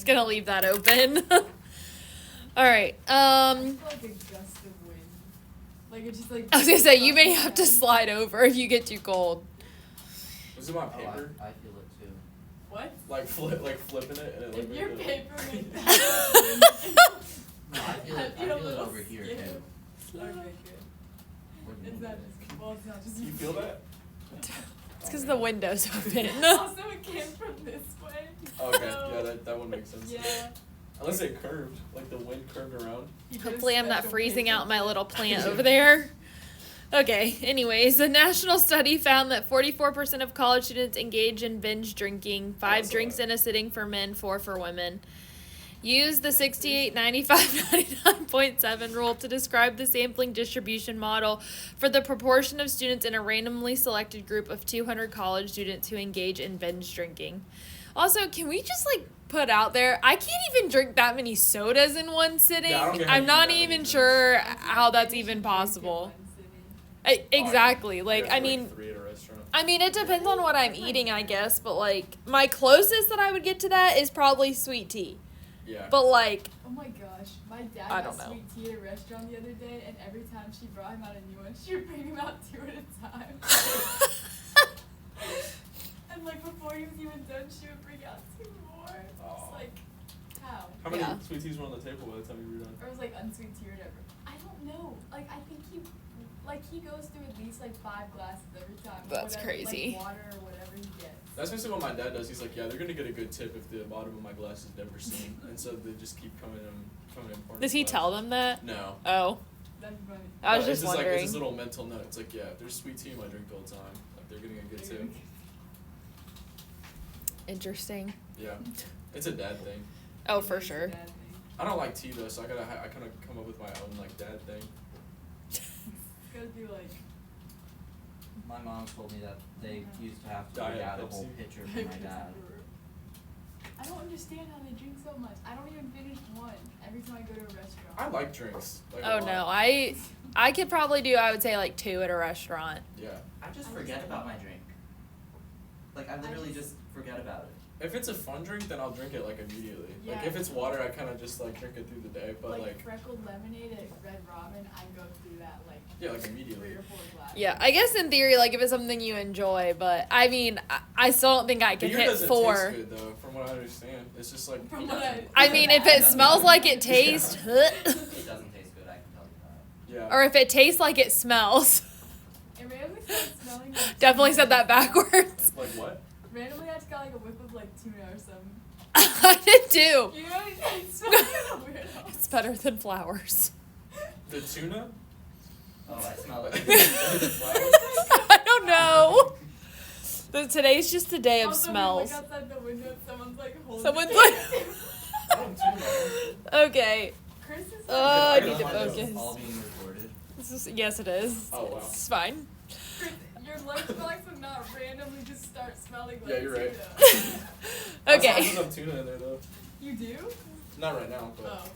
just gonna leave that open. All right. I feel like a gust of wind. Like it's just like. I was gonna say you may have to slide over if you get too cold. Was it my paper? I feel it too. What? Like flipping it and it If like your made the- paper made that. No, I feel it over here too. Okay, good. It's not just, well, it's not just. Do you feel that? It's because the window's open. Also, it came from this way. Okay, so- yeah, that one makes sense. Yeah. Unless it curved, like the wind curved around. You could've Hopefully I'm not special freezing paper. out my little plant over there. Okay, anyways, a national study found that 44% of college students engage in binge drinking, 5 That's a drinks lot. in a sitting for men, 4 for women. Use the 68, 95, 99.7 rule to describe the sampling distribution model for the proportion of students in a randomly selected group of 200 college students who engage in binge drinking. Also, can we just put out there, I can't even drink that many sodas in one sitting. Yeah, I don't get how I'm you not do that even either. sure I think how that's maybe even you should drink it possible. one sitting. Exactly. You Like, have I to, mean, 3 at a restaurant. it depends on what I'm eating, I guess, but my closest that I would get to that is probably sweet tea. Yeah. But Oh my gosh, my dad I got don't know. sweet tea at a restaurant the other day, and every time she brought him out a new one, she would bring him out 2 at a time. And before he was even done, she would bring out 2 more. Aw. It's like, how? How many Yeah. sweet teas were on the table by the time you were done? Or it was unsweet tea or whatever. I don't know. I think he goes through at least 5 glasses every time. That's whatever, crazy. Water or whatever he gets. That's basically what my dad does. He's like, yeah, they're gonna get a good tip if the bottom of my glass is never seen, and so they just keep coming in. pouring does he glass. tell them that? No. Oh, That's funny. I was No, just it's wondering. it's this little mental note. It's like, yeah, if there's sweet tea in my drink all the time, they're getting a good tip. Interesting. Yeah, it's a dad thing. Oh, for sure. Bad thing. I don't like tea though, so I kind of come up with my own dad thing. It's gotta be My mom told me that they used to have to Diet read out a whole Pepsi. pitcher for my dad. I don't understand how they drink so much. I don't even finish one every time I go to a restaurant. I like drinks. Like, a Oh lot. no, I could probably do, I would say 2 at a restaurant. Yeah. I just I forget just- about my drink. I literally just forget about it. If it's a fun drink, then I'll drink it immediately. Yeah. If it's water, I kind of just drink it through the day. But freckled lemonade at Red Robin, I go through that yeah, 3 immediately. or 4 glasses. Yeah, I guess in theory, if it's something you enjoy, but I still don't think I could Beer hit doesn't 4. taste good though, from what I understand. It's just From what I mean, if it smells like it tastes, It doesn't taste good, I can tell you that. yeah. or if it tastes like it smells. It randomly started smelling like Definitely tuna. said that backwards. Like what? Randomly, I just got a whiff of tuna or something. I did too. You know, it smells like a weirdo. It's better than flowers. The tuna? Oh, I smell it. I don't know. Today's just a day of Also, smells. We look outside the window and someone's holding Someone's it. Oh, tuna. Okay. Chris is I need to realize focus. it's all being recorded. Yes, it is. Oh, wow. It's fine. Chris, your lunchbox would not randomly just start smelling like Yeah, you're right. tuna. I Okay. saw some tuna in there though. You do? Not right now, but.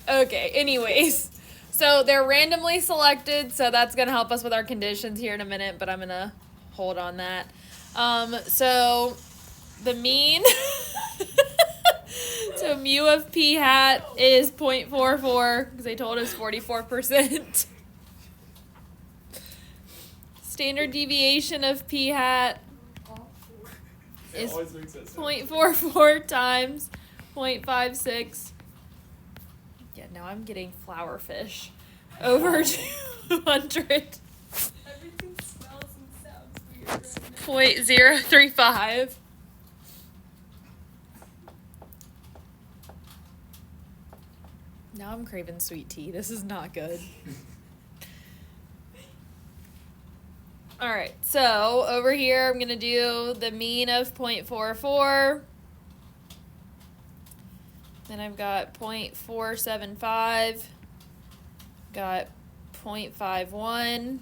Oh. Okay, anyways. So they're randomly selected, so that's going to help us with our conditions here in a minute, but I'm going to hold on that. So the mean so mu of p hat is 0.44 because they told us 44%. Standard deviation of p hat It is always makes that sound. 0.44 times 0.56. Yeah, now I'm getting flower fish. Over 200. Everything smells and sounds weird right now. 0.035. Now I'm craving sweet tea. This is not good. Alright, so over here I'm going to do the mean of 0.44. Then I've got 0.475. Got 0.51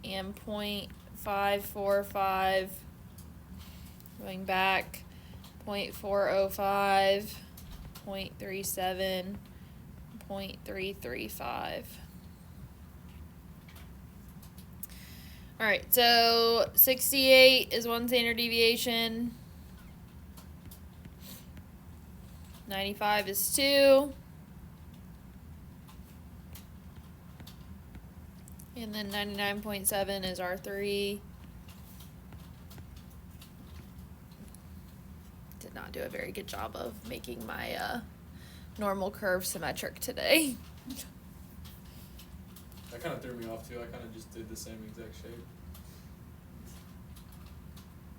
and 0.545. Going back 0.405, 0.37, 0.335. All right, so 68 is one standard deviation. 95 is 2. And then 99.7 is R3. Did not do a very good job of making my normal curve symmetric today. That kind of threw me off too. I kind of just did the same exact shape.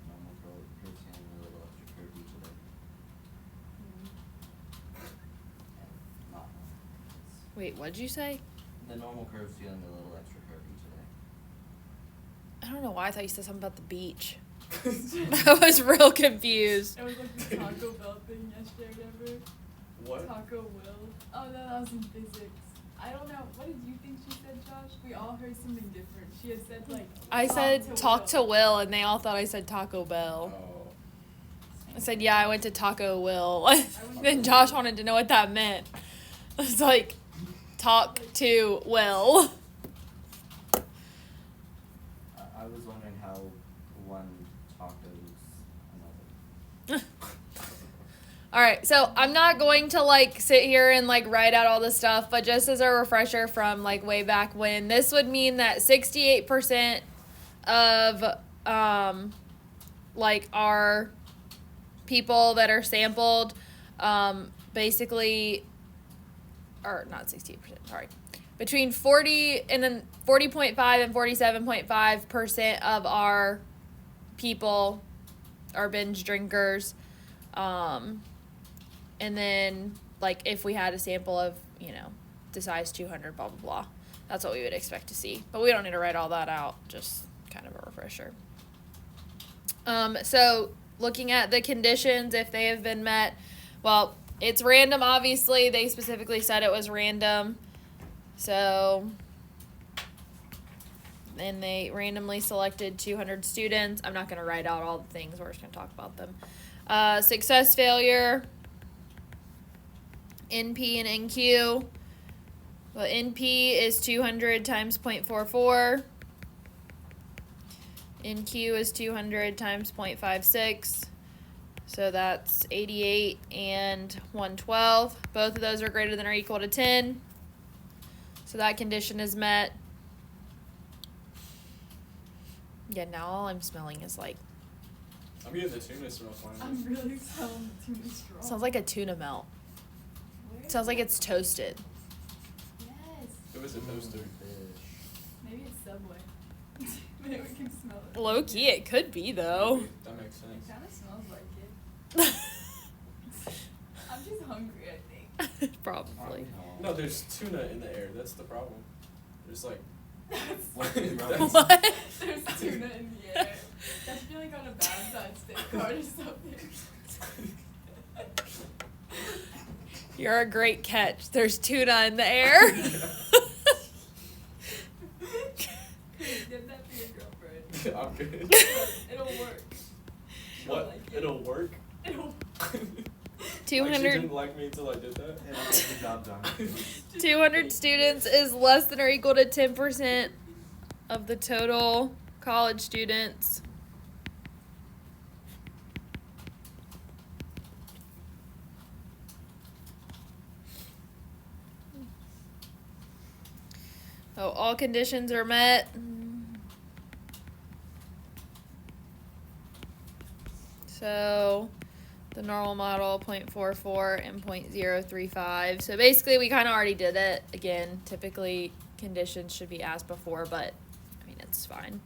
Normal curves and a little extra curve each of them. And not normal. Wait, what'd you say? The normal curves feeling a little extra curve each of them. I don't know why I thought you said something about the beach. I was real confused. It was like the Taco Bell thing yesterday, whatever. What? Taco Will. Oh no, that was in physics. I don't know. What did you think she said, Josh? We all heard something different. She had said like. I said talk to Will. Will, and they all thought I said Taco Bell. Oh. I said, yeah, I went to Taco Will. Then Josh wanted to know what that meant. I was like, talk to Will. I was wondering how one tacos another. All right, so I'm not going to like sit here and like write out all this stuff, but just as a refresher from like way back when, this would mean that 68% of like our people that are sampled basically, or not 68%, sorry, between 40 and then 40.5 and 47.5% of our people are binge drinkers. And then, like, if we had a sample of, you know, the size 200, blah, blah, blah. That's what we would expect to see. But we don't need to write all that out. Just kind of a refresher. So, looking at the conditions, if they have been met, well, it's random, obviously. They specifically said it was random. So, and they randomly selected 200 students. I'm not going to write out all the things. We're just going to talk about them. Success, failure, NP and NQ. Well, NP is 200 times 0.44. NQ is 200 times 0.56. So that's 88 and 112. Both of those are greater than or equal to 10. So that condition is met. Yeah, now all I'm smelling is like, I'm getting the tuna smell finally. I'm really smelling the tuna straw. sounds like a tuna melt. Where? Sounds like it's toasted. Yes. It was a toaster. Maybe it's Subway. Maybe we can smell it. Low key, it could be though. That makes It sense. kind of smells like it. I'm just hungry, I think. Probably. No, there's tuna in the air. That's the problem. There's like. What? That's- What? There's tuna in the air. That's feeling on a bad side steak card or something. You're a great catch. There's tuna in the air. Get that for your girlfriend. I'm good. It'll work. She'll What? like it. It'll work? It'll. Like she 200 didn't like me until I did that? It'll get the job done. 200 students is less than or equal to 10% of the total college students. Oh, all conditions are met. So the normal model 0.44 and 0.035. So basically we kind of already did it. Again, typically conditions should be as before, but I mean, it's fine.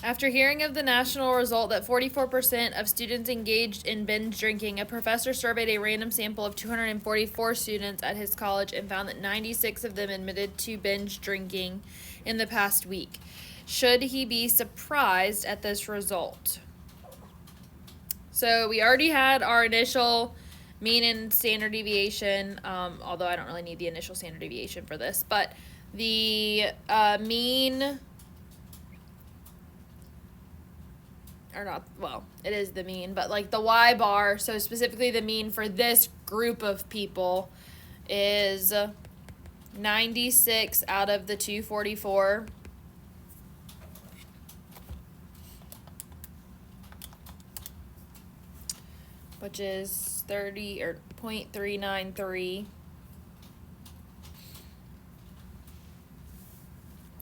After hearing of the national result that 44% of students engaged in binge drinking, a professor surveyed a random sample of 244 students at his college and found that 96 of them admitted to binge drinking in the past week. Should he be surprised at this result? So we already had our initial mean and standard deviation, although I don't really need the initial standard deviation for this, but the mean... or not, well, it is the mean, but like the Y bar, so specifically the mean for this group of people is 96 out of the 244. Which is 30 or 0.393.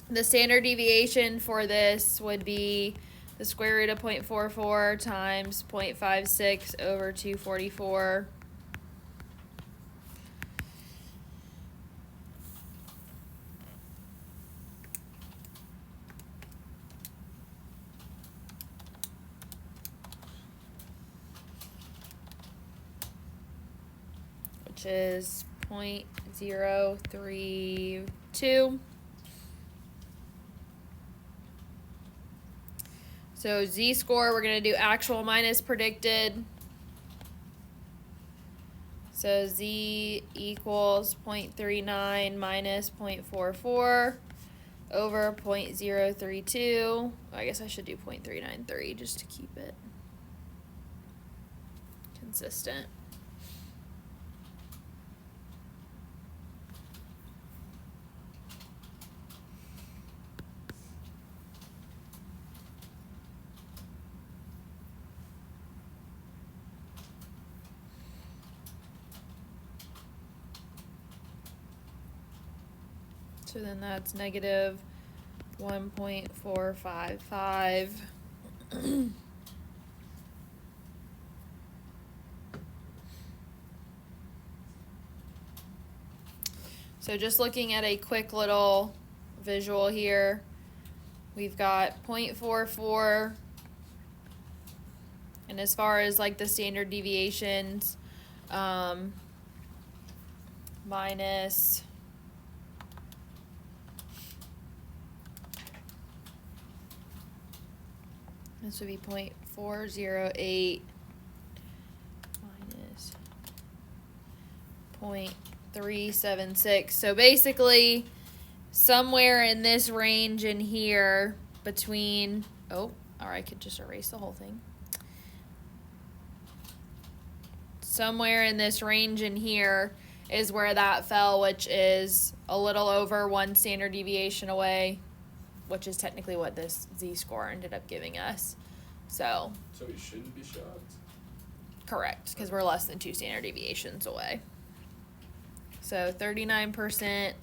The standard deviation for this would be the square root of 0.44 times 0.56 over 244. Which is 0.032. So z-score, we're going to do actual minus predicted. So z equals 0.39 minus 0.44 over 0.032. I guess I should do 0.393 just to keep it consistent. So then that's negative 1.455. So just looking at a quick little visual here, we've got 0.44, and as far as like the standard deviations, minus this would be 0.408 minus 0.376. So basically, somewhere in this range in here between, or I could just erase the whole thing. Somewhere in this range in here is where that fell, which is a little over 1 standard deviation away, which is technically what this z-score ended up giving us. So we shouldn't be shocked. correct, because we're less than 2 standard deviations away. So 39%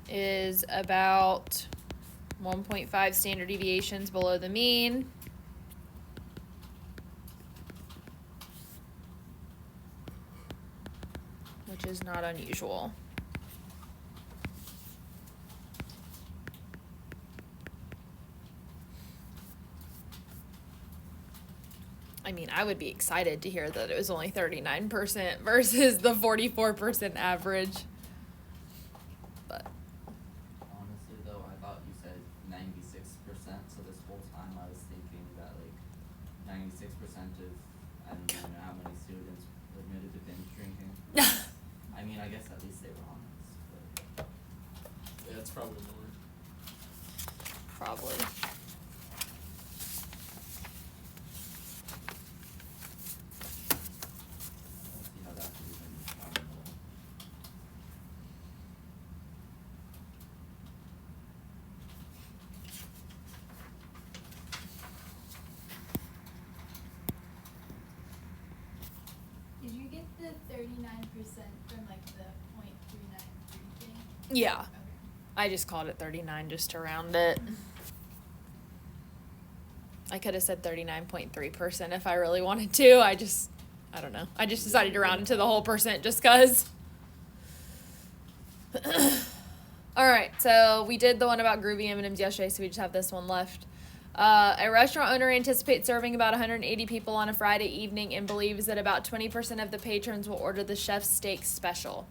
is about 1.5 standard deviations below the mean. Which is not unusual. I mean, I would be excited to hear that it was only 39% versus the 44% average. But Honestly, though, I thought you said 96%, so this whole time I was thinking that, like, 96% of, I don't even know how many students admitted to binge drinking. I mean, I guess at least they were honest, but... Yeah, it's probably more. probably. I don't see how that could even be possible. Did you get the 39% from like the 0.393 thing? Yeah. Okay. I just called it 39 just to round it. I could have said 39.3% if I really wanted to. I don't know. I just decided to round it to the whole percent just because. All right, so we did the one about groovy M&Ms yesterday, so we just have this one left. A restaurant owner anticipates serving about 180 people on a Friday evening and believes that about 20% of the patrons will order the chef's steak special.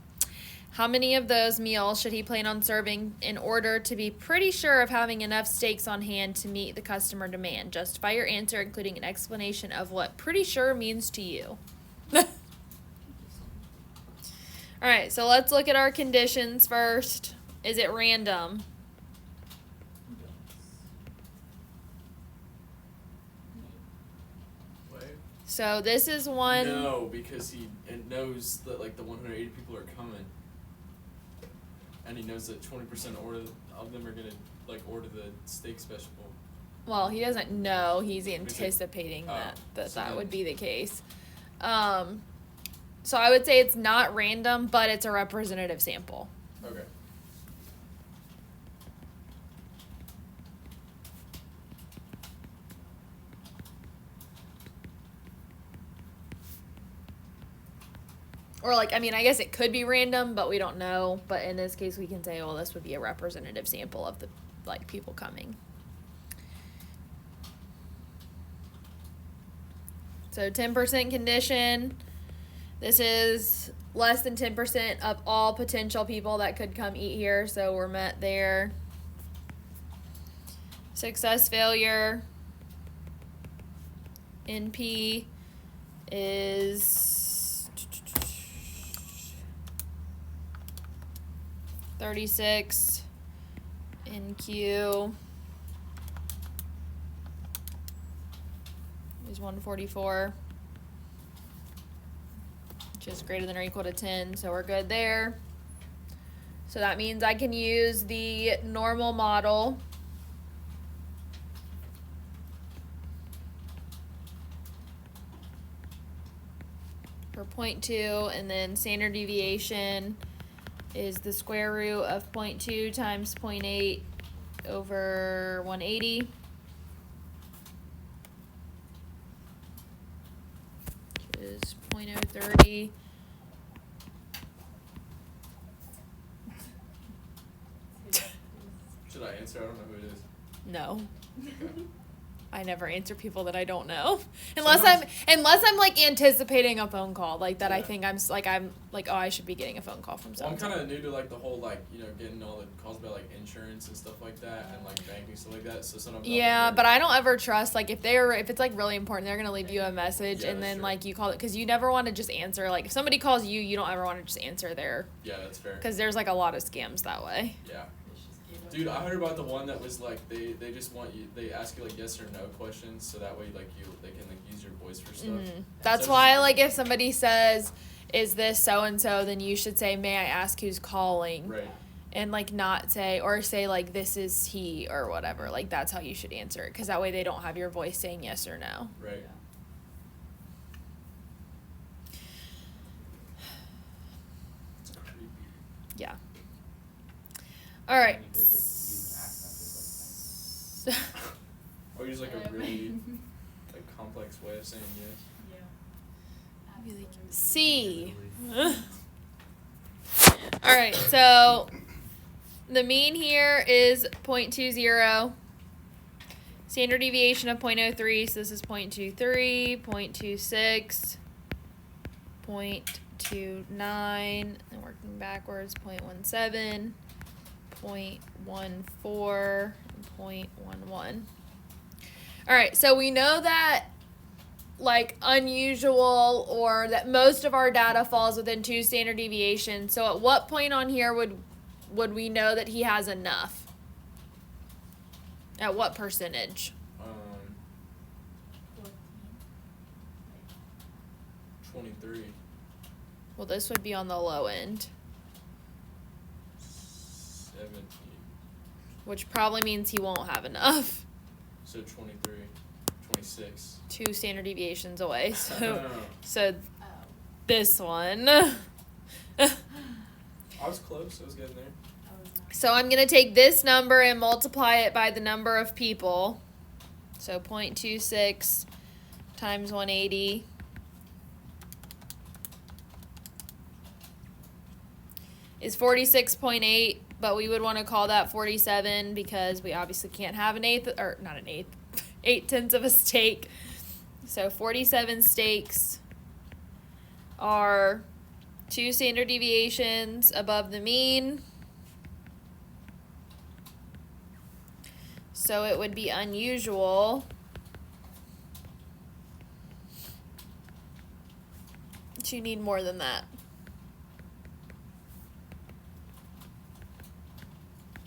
How many of those meals should he plan on serving in order to be pretty sure of having enough steaks on hand to meet the customer demand? Justify your answer, including an explanation of what pretty sure means to you. All right, so let's look at our conditions first. Is it random? So this is one. No, because it knows that like the 180 people are coming, and he knows that 20% of them are gonna like order the steak special. Well, he doesn't know. He's it- anticipating oh, that so that then- would be the case. So I would say it's not random, but it's a representative sample. Okay. Or like, I mean, I guess it could be random, but we don't know. But in this case, we can say, well, this would be a representative sample of the like people coming. So 10% condition. This is less than 10% of all potential people that could come eat here, so we're met there. Success failure. NP is 36. NQ is 144, which is greater than or equal to 10, so we're good there. So that means I can use the normal model. For 0.2, and then standard deviation is the square root of 0.2 times 0.8 over 180. Which is 0.030. Should I answer? I don't know who it is. No. Okay. I never answer people that I don't know, unless I'm like anticipating a phone call like that. I Yeah. think I'm like, oh, I should be getting a phone call from Well, I'm someone. kind of new to like the whole like getting all the calls about like insurance and stuff like that and like banking stuff like that. So sometimes I'll Yeah, wonder- but I don't ever trust like if it's like really important, they're gonna leave you a message, Yeah, and that's then true. like you call it because you never want to just answer. Like if somebody calls you, you don't ever want to just answer there Yeah, that's fair. because there's like a lot of scams that way. Yeah. Dude, I heard about the one that was like they just want you, they ask you like yes or no questions so that way like they can like use your voice for stuff. That's So- why like if somebody says, "Is this so and so?" then you should say, "May I ask who's calling?" Right. And like not say or say like this is he or whatever. Like that's how you should answer it because that way they don't have your voice saying yes or no. Right. It's creepy. Yeah. All right. You could just use accent or something. Or use like a really like complex way of saying yes. C. All right, so the mean here is 0.20. Standard deviation of 0.03, so this is 0.23, 0.26, 0.29, and working backwards, 0.17, 0.14, and 0.11. All right, so we know that like unusual or that most of our data falls within 2 standard deviations. So at what point on here would we know that he has enough? At what percentage? 23. Well, this would be on the low end, 17. which probably means he won't have enough. So 23. 26. 2 standard deviations away. So Oh. so Oh. this one. I was close. I was getting there. So I'm going to take this number and multiply it by the number of people. So 0.26 times 180 is 46.8, but we would want to call that 47 because we obviously can't have an eighth, or not an eighth, 8/10 of a steak. So 47 steaks are 2 standard deviations above the mean. So it would be unusual to need more than that.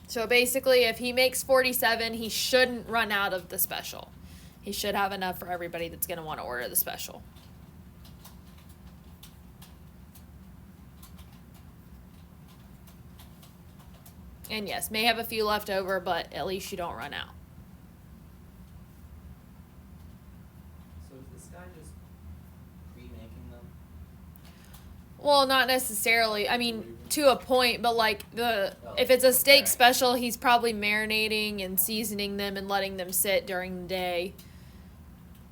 So basically, if he makes 47, he shouldn't run out of the special. He should have enough for everybody that's gonna wanna order the special. And yes, may have a few left over, but at least you don't run out. So is this guy just pre-making them? Well, not necessarily. I mean, to a point, but like if it's a steak special, he's probably marinating and seasoning them and letting them sit during the day.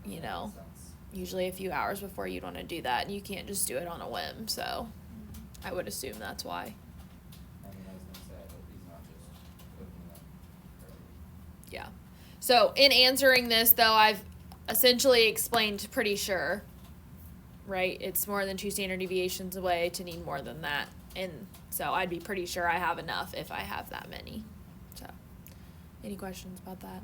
You That know, makes sense. usually a few hours before you'd want to do that, and you can't just do it on a whim. So, I would assume that's why. I mean, I was gonna say, I hope he's not just cooking them early. Yeah. So, in answering this, though, I've essentially explained pretty sure, right? It's more than 2 standard deviations away to need more than that. And so, I'd be pretty sure I have enough if I have that many. So, any questions about that?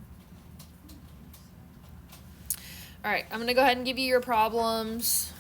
All right, I'm going to go ahead and give you your problems.